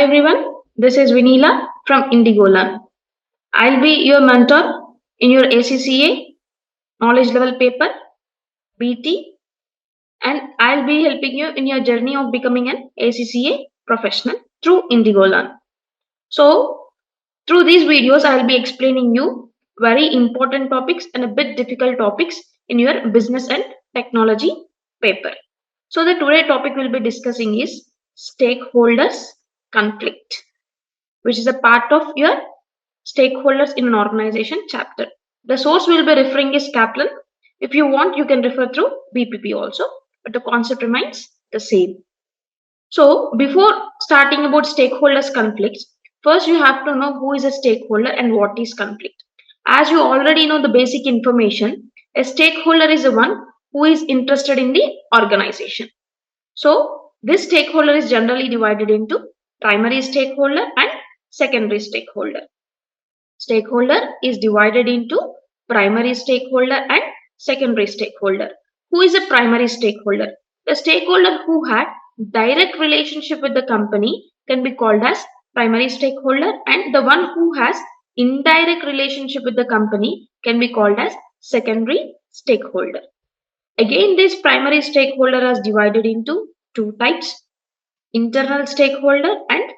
everyone, this is Vinila from Indigolan. I'll be your mentor in your ACCA knowledge level paper BT, and I'll be helping you in your journey of becoming an ACCA professional through Indigolan. So, through these videos, I'll be explaining you very important topics and a bit difficult topics in your business and technology paper. So, the today topic we'll be discussing is stakeholders conflict, which is a part of your stakeholders in an organization chapter. The source we'll be referring is Kaplan. If you want, you can refer through BPP also, but the concept remains the same. So, before starting about stakeholders conflicts, first you have to know who is a stakeholder and what is conflict. As you already know the basic information, a stakeholder is the one who is interested in the organization. So, this stakeholder is generally divided into primary stakeholder and secondary stakeholder. Stakeholder is divided into primary stakeholder and secondary stakeholder. Who is a primary stakeholder? The stakeholder who had direct relationship with the company can be called as primary stakeholder, and the one who has indirect relationship with the company can be called as secondary stakeholder. Again, this primary stakeholder is divided into two types: internal stakeholder and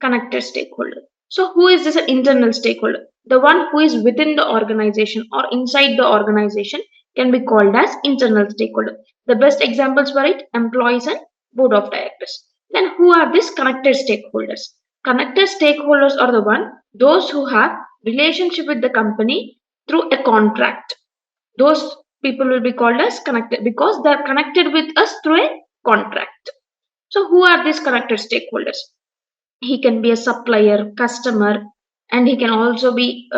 connected stakeholder. So, who is this internal stakeholder? The one who is within the organization or inside the organization can be called as internal stakeholder. The best examples for it: employees and board of directors. Then, who are these connected stakeholders? Connected stakeholders are the one those who have relationship with the company through a contract. Those people will be called as connected because they are connected with us through a contract. So, who are these connected stakeholders? He can be a supplier, customer, and he can also be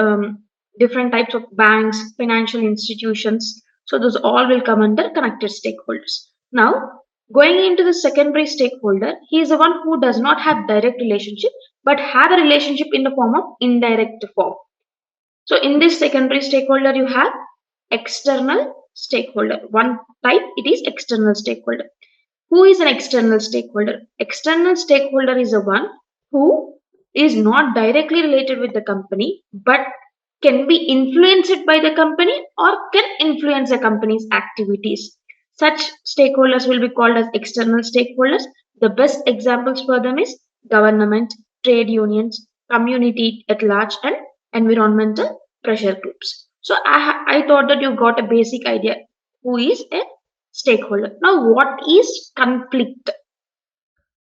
different types of banks, financial institutions. So those all will come under connected stakeholders. Now, going into the secondary stakeholder, he is the one who does not have direct relationship but have a relationship in the form of indirect form. So in this secondary stakeholder, you have external stakeholder. One type, it is external stakeholder. Who is an external stakeholder? External stakeholder is the one who is not directly related with the company but can be influenced by the company or can influence the company's activities. Such stakeholders will be called as external stakeholders. The best examples for them is government, trade unions, community at large, and environmental pressure groups. So I thought that you got a basic idea who is a stakeholder. Now, what is conflict?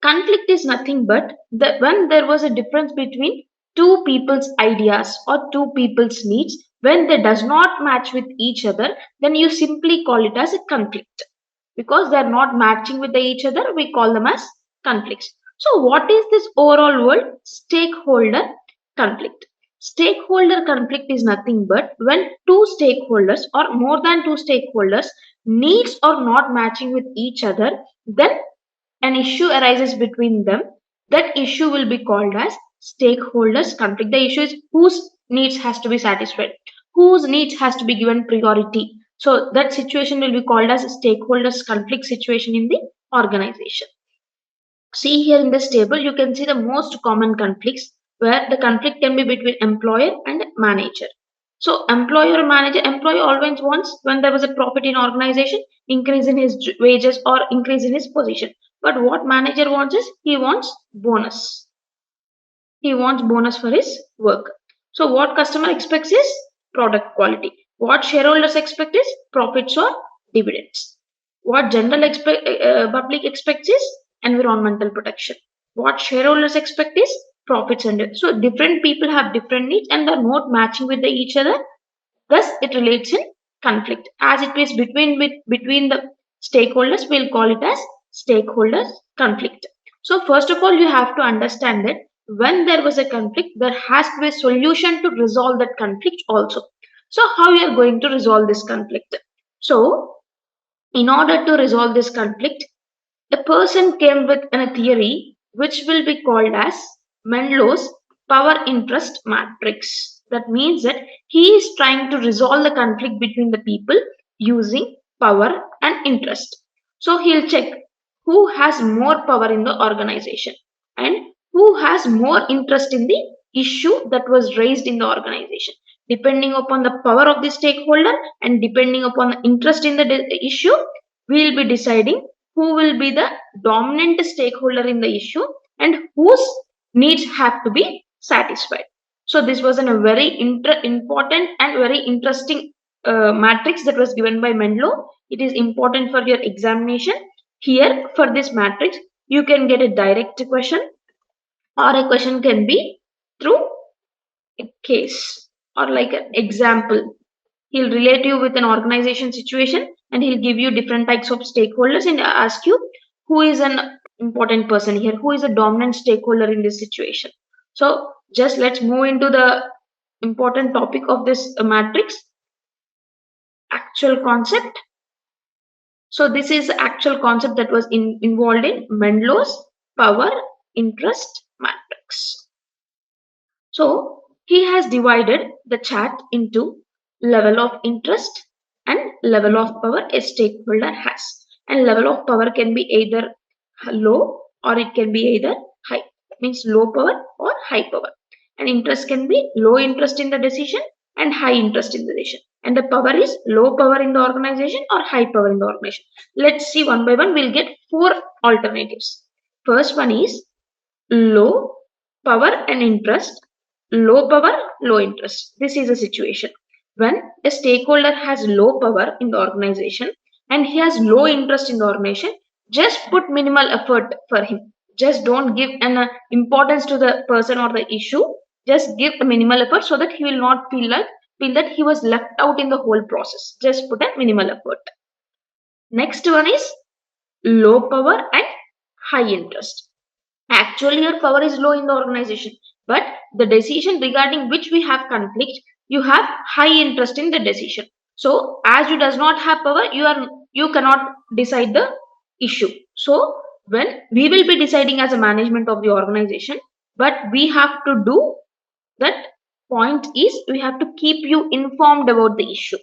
Conflict is nothing but when there was a difference between two people's ideas or two people's needs, when they does not match with each other, then you simply call it as a conflict. Because they are not matching with each other, we call them as conflicts. So, what is this overall word? Stakeholder conflict. Stakeholder conflict is nothing but when two stakeholders or more than two stakeholders needs are not matching with each other, then an issue arises between them. That issue will be called as stakeholders conflict. The issue is whose needs has to be satisfied, whose needs has to be given priority. So that situation will be called as stakeholders conflict situation in the organization. See here in this table, you can see the most common conflicts where the conflict can be between employer and manager. So employer manager, employee always wants when there was a profit in organization, increase in his wages or increase in his position. But what manager wants is he wants bonus. He wants bonus for his work. So what customer expects is product quality. What shareholders expect is profits or dividends. What general public expects is environmental protection. What shareholders expect is profits and so different people have different needs and they're not matching with each other. Thus, it relates in conflict. As it is between the stakeholders, we'll call it as stakeholders conflict. So, first of all, you have to understand that when there was a conflict, there has to be a solution to resolve that conflict also. So, how you are going to resolve this conflict? So, in order to resolve this conflict, a person came with a theory which will be called as Mendelow's power interest matrix. That means that he is trying to resolve the conflict between the people using power and interest. So he'll check who has more power in the organization and who has more interest in the issue that was raised in the organization. Depending upon the power of the stakeholder and depending upon the interest in the issue, we will be deciding who will be the dominant stakeholder in the issue and whose needs have to be satisfied. So this was a very important and very interesting matrix that was given by Mendelow. It is important for your examination. Here for this matrix, you can get a direct question or a question can be through a case or like an example. He'll relate you with an organization situation and he'll give you different types of stakeholders and ask you who is an important person here, who is a dominant stakeholder in this situation. So just let's move into the important topic of this matrix, actual concept. So this is the actual concept that was involved in Mendelow's power interest matrix. So he has divided the chart into level of interest and level of power a stakeholder has. And level of power can be either low or it can be either high. That means low power or high power. And interest can be low interest in the decision and high interest in the decision. And the power is low power in the organization or high power in the organization. Let's see one by one. We'll get 4 alternatives. First one is low power and interest, low power, low interest. This is a situation when a stakeholder has low power in the organization and he has low interest in the organization. Just put minimal effort for him. Just don't give an importance to the person or the issue. Just give a minimal effort so that he will not feel that he was left out in the whole process. Just put a minimal effort. Next one is low power and high interest. Actually, your power is low in the organization, but the decision regarding which we have conflict, you have high interest in the decision. So as you does not have power, you cannot decide the issue. So when we will be deciding as a management of the organization, but we have to do that point is we have to keep you informed about the issue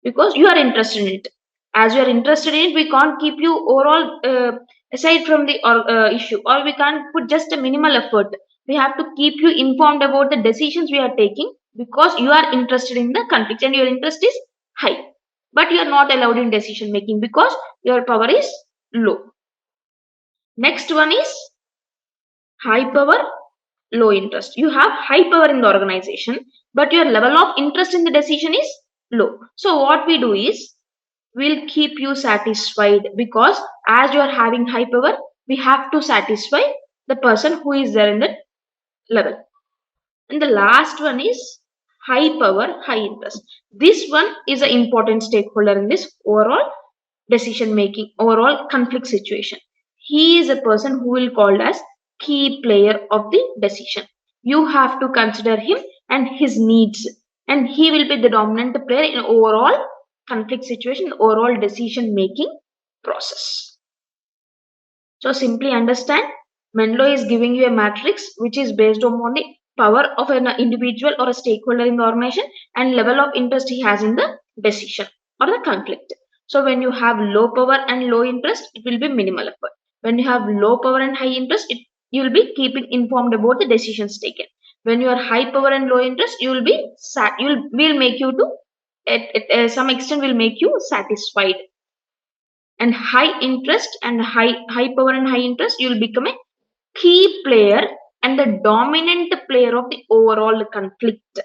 because you are interested in it. As you are interested in it, we can't keep you overall aside from the issue, or we can't put just a minimal effort. We have to keep you informed about the decisions we are taking because you are interested in the conflict and your interest is high. But you are not allowed in decision making because your power is low. Next one is high power, low interest. You have high power in the organization, but your level of interest in the decision is low. So what we do is we'll keep you satisfied because as you are having high power, we have to satisfy the person who is there in that level. And the last one is high power, high interest. This one is an important stakeholder in this overall decision making, overall conflict situation. He is a person who will called as key player of the decision. You have to consider him and his needs, and he will be the dominant player in overall conflict situation, overall decision making process. So simply understand, Mendelow is giving you a matrix which is based upon the power of an individual or a stakeholder in the organization and level of interest he has in the decision or the conflict. So when you have low power and low interest, it will be minimal effort. When you have low power and high interest, you will be keeping informed about the decisions taken. When you are high power and low interest, you will be will make you to at some extent will make you satisfied. And high interest and high power and high interest, you will become a key player and the dominant player of the overall conflict.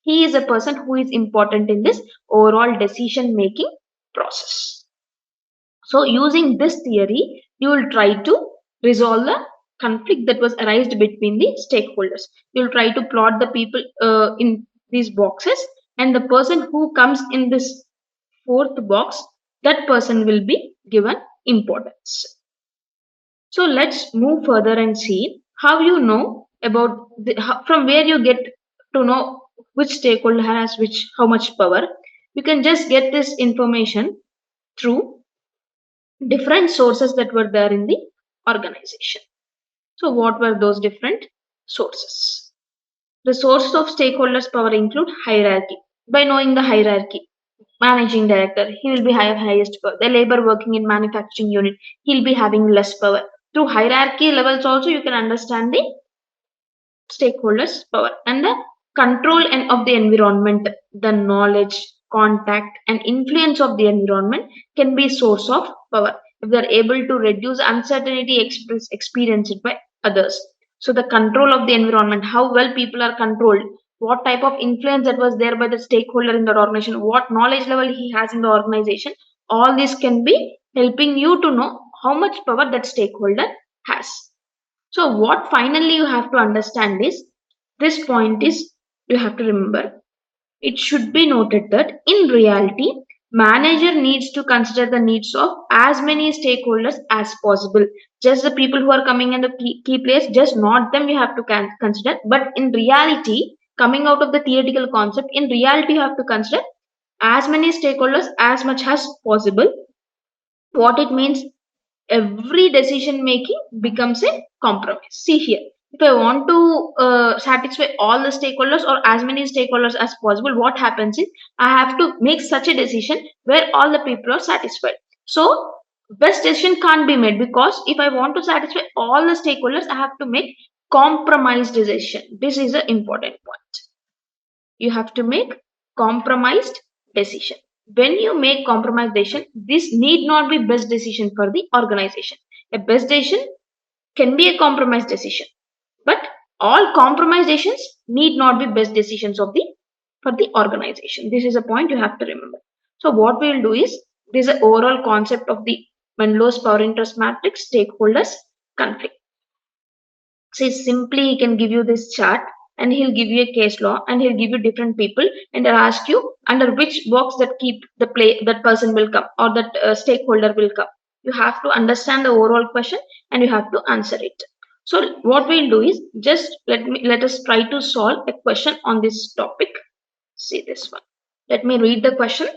He is a person who is important in this overall decision making process. So using this theory, you will try to resolve the conflict that was arised between the stakeholders. You will try to plot the people in these boxes, and the person who comes in this fourth box, that person will be given importance. So let's move further and see how you know about from where you get to know which stakeholder has how much power. You can just get this information through different sources that were there in the organization. So what were those different sources? The sources of stakeholders' power include hierarchy. By knowing the hierarchy, managing director, he will be highest power. The labor working in manufacturing unit, he'll be having less power. Through hierarchy levels also, you can understand the stakeholders power, and the control and of the environment, the knowledge, contact and influence of the environment can be source of power if they're able to reduce uncertainty experienced by others. So the control of the environment, how well people are controlled, what type of influence that was there by the stakeholder in the organization, what knowledge level he has in the organization, all this can be helping you to know how much power that stakeholder has. So, what finally you have to understand is this point is you have to remember. It should be noted that in reality, manager needs to consider the needs of as many stakeholders as possible. Just the people who are coming in the key place, just not them you have to consider. But in reality, coming out of the theoretical concept, in reality you have to consider as many stakeholders as much as possible. What it means, every decision making becomes a compromise. See here, if I want to satisfy all the stakeholders or as many stakeholders as possible, what happens is I have to make such a decision where all the people are satisfied. So best decision can't be made, because if I want to satisfy all the stakeholders, I have to make compromise decision. This is an important point. You have to make compromised decision. When you make compromise decision, this need not be best decision for the organization. A best decision can be a compromise decision, but all compromise decisions need not be best decisions of the for the organization. This is a point you have to remember. So what we will do is, this is the overall concept of the Mendelow's power interest matrix, stakeholders, conflict. See, simply he can give you this chart and he'll give you a case law and he'll give you different people and he'll ask you under which box that keep the play that person will come or that stakeholder will come. You have to understand the overall question and you have to answer it. So what we'll do is, just let us try to solve a question on this topic. See this one. Let me read the question.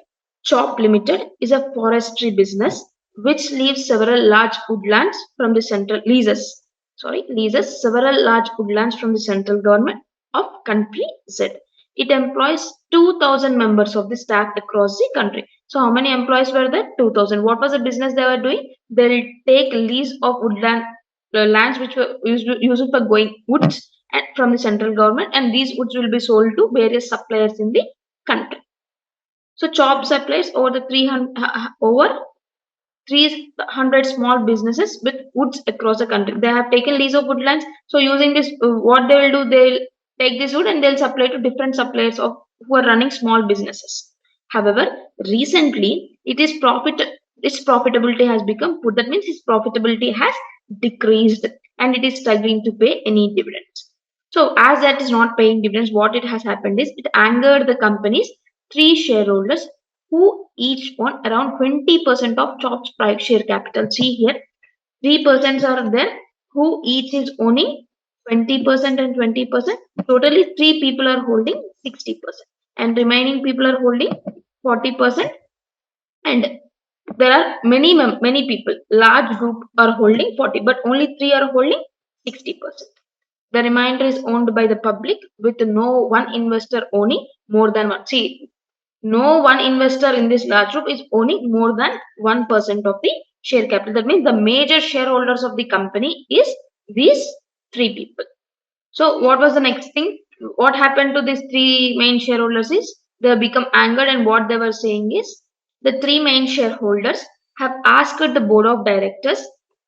Chop Limited is a forestry business which leaves several large woodlands from the central leases several large woodlands from the central government of country Z. It employs 2,000 members of the staff across the country. So how many employees were there? 2,000. What was the business they were doing? They'll take lease of woodland lands which were used for going woods and from the central government, and these woods will be sold to various suppliers in the country. So CHOP supplies over 300 small businesses with woods across the country. They have taken lease of woodlands. So using this, what they will do, they'll take this wood and they'll supply to different suppliers of who are running small businesses. However, recently its profitability has become poor. That means its profitability has decreased and it is struggling to pay any dividends. So as that is not paying dividends, what it has happened is it angered the company's three shareholders who each own around 20% of CHOP's private share capital. See here, 3% are there who each is owning 20% and 20%. Totally, three people are holding 60%, and remaining people are holding 40%. And there are many people, large group are holding 40, but only three are holding 60%. The remainder is owned by the public with no one investor owning more than one. See, no one investor in this large group is owning more than 1% of the share capital. That means the major shareholders of the company is these three people. So what was the next thing? What happened to these three main shareholders is they become angered, and what they were saying is the three main shareholders have asked the board of directors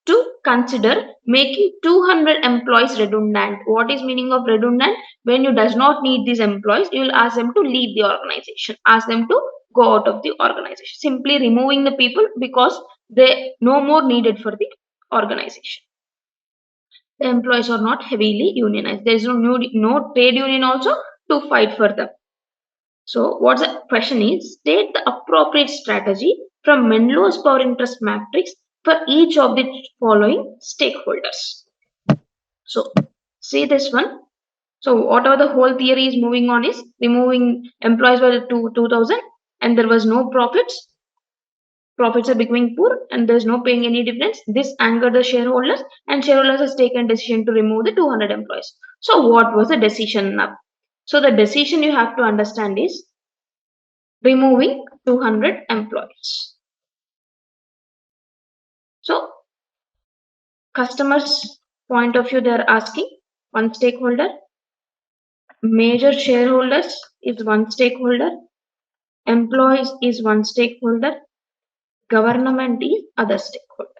to consider making 200 employees redundant. What is meaning of redundant? When you does not need these employees, you will ask them to leave the organization, ask them to go out of the organization, simply removing the people because they no more needed for the organization. The employees are not heavily unionized. There is no trade union also to fight for them. So what's the question is, state the appropriate strategy from Mendelow's power interest matrix for each of the following stakeholders. So see this one. So whatever the whole theory is moving on is removing employees by the 2,000 and there was no profits. Profits are becoming poor and there's no paying any dividends. This angered the shareholders and shareholders has taken decision to remove the 200 employees. So what was the decision now? So the decision you have to understand is removing 200 employees. So customers point of view, they are asking one stakeholder, Major shareholders is one stakeholder, employees is one stakeholder, government is other stakeholder.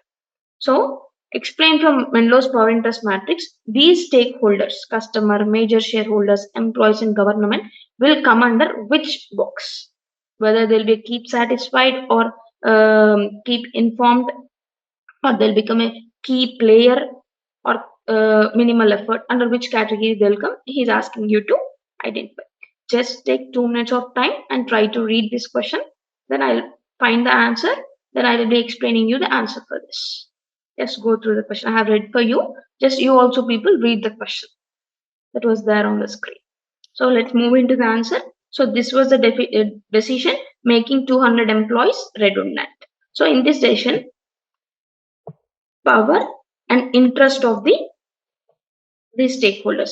So, explain from Mendelow's power interest matrix, these stakeholders, customer, major shareholders, employees, and government will come under which box? Whether they'll be keep satisfied or keep informed, or they'll become a key player or minimal effort, under which category they'll come. He's asking you to identify. Just take 2 minutes of time and try to read this question. Then I'll find the answer. Then I will be explaining you the answer for this. Just go through the question. I have read for you. Just you also people read the question that was there on the screen. So let's move into the answer. So this was the decision making 200 employees redundant. So in this decision, power and interest of these stakeholders.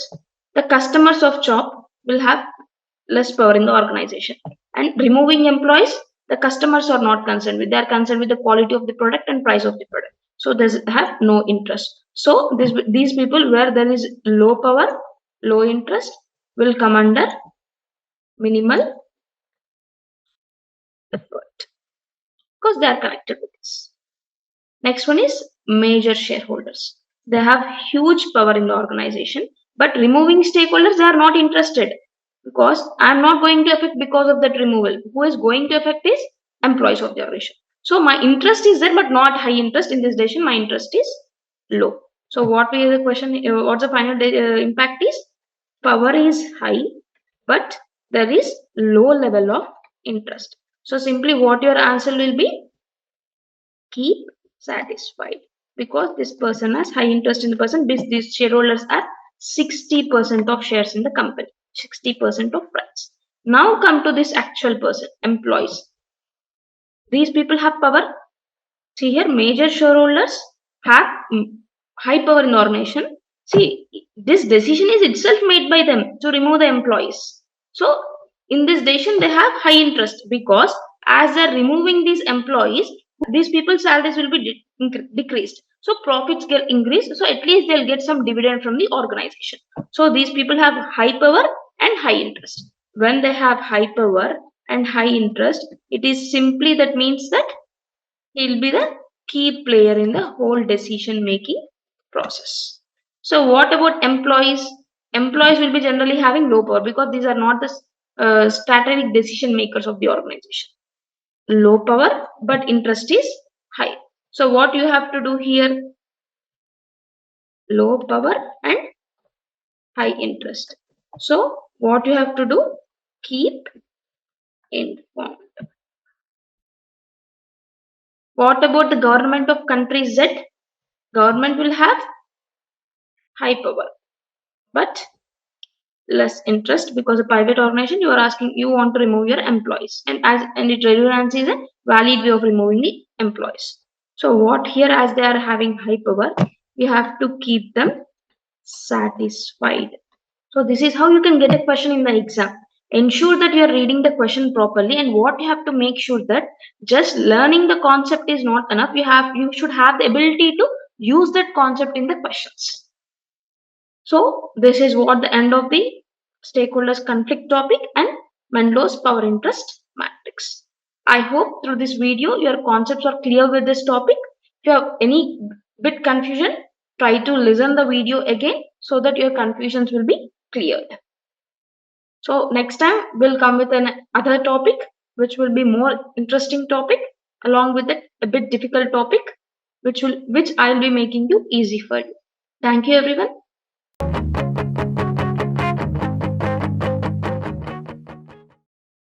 The customers of Chop will have less power in the organization. And removing employees, the customers are not concerned with. They are concerned with the quality of the product and price of the product. So they have no interest. So these people where there is low power, low interest will come under minimal effort because they are connected with this. Next one is major shareholders. They have huge power in the organization, but removing stakeholders, they are not interested because I'm not going to affect because of that removal. Who is going to affect is employees of the organization. So my interest is there, but not high interest in this decision. My interest is low. So what is the question? What's the final impact is? Power is high, but there is low level of interest. So simply what your answer will be? Keep satisfied because this person has high interest in the person. These shareholders are 60% of shares in the company, 60% of rights. Now come to this actual person, employees. These people have power. See here, major shareholders have high power in the organization. See, this decision is itself made by them to remove the employees. So, in this decision, they have high interest because as they're removing these employees, these people's salaries will be decreased. So, profits get increased. So, at least they'll get some dividend from the organization. So, these people have high power and high interest. When they have high power and high interest, it is simply that means that he'll be the key player in the whole decision making process. So, what about employees? Employees will be generally having low power because these are not the strategic decision makers of the organization. Low power, but interest is high. So, what you have to do here? Low power and high interest. So, what you have to do? Keep informed. What about the government of country Z? Government will have high power, but less interest because a private organization you are asking you want to remove your employees and it redundancy is a valid way of removing the employees. So what here as they are having high power, you have to keep them satisfied. So this is how you can get a question in the exam. Ensure that you are reading the question properly, and what you have to make sure that just learning the concept is not enough. You should have the ability to use that concept in the questions. So this is what the end of the stakeholders conflict topic and Mendelow's power interest matrix. I hope through this video your concepts are clear with this topic. If you have any bit confusion, try to listen the video again so that your confusions will be cleared. So next time we'll come with another topic which will be more interesting topic along with a bit difficult topic which I'll be making you easy for you. Thank you everyone.